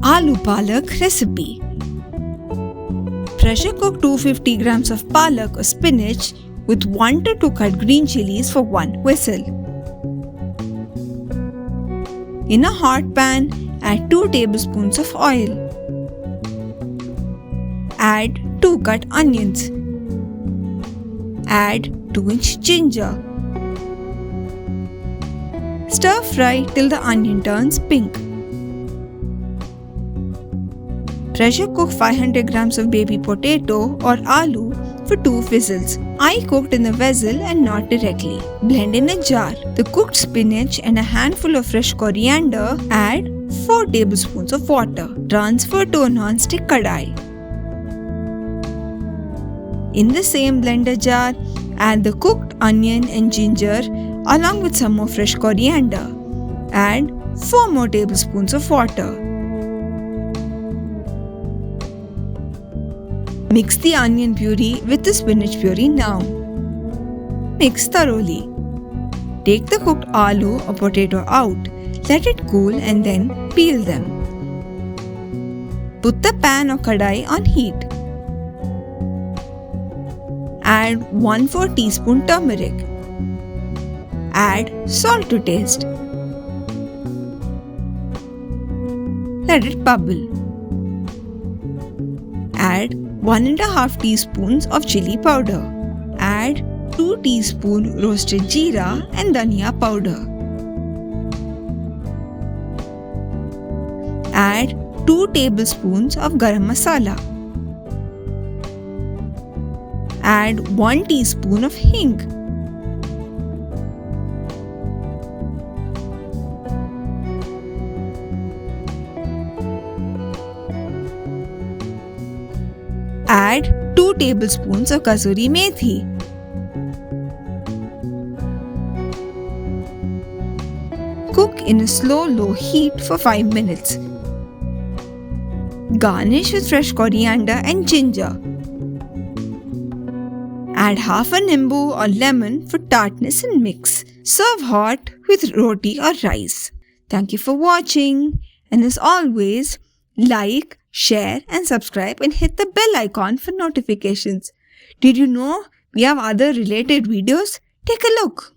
Aloo Palak recipe. Pressure cook 250 grams of palak or spinach with 1 to 2 cut green chillies for 1 whistle. In a hot pan, add 2 tablespoons of oil. Add 2 cut onions. Add 2-inch ginger. Stir fry till the onion turns pink. Pressure cook 500 grams of baby potato or aloo for 2 whistles. I cooked in the vessel and not directly. Blend in a jar the cooked spinach and a handful of fresh coriander. Add 4 tablespoons of water. Transfer to a non-stick kadai. In the same blender jar, add the cooked onion and ginger along with some more fresh coriander. Add 4 more tablespoons of water. Mix the onion puree with the spinach puree now. Mix thoroughly. Take the cooked aloo or potato out, let it cool and then peel them. Put the pan or kadai on heat. Add 1/4 teaspoon turmeric. Add salt to taste. Let it bubble. Add 1½ teaspoons of chili powder. Add 2 teaspoons roasted jeera and dhania powder. Add 2 tablespoons of garam masala. Add 1 teaspoon of hing. Add 2 tablespoons of kasuri methi. Cook in a slow-low heat for 5 minutes. Garnish with fresh coriander and ginger. Add half a nimbu or lemon for tartness and mix. Serve hot with roti or rice. Thank you for watching, and as always, like, share and subscribe and hit the bell icon for notifications. Did you know we have other related videos? Take a look.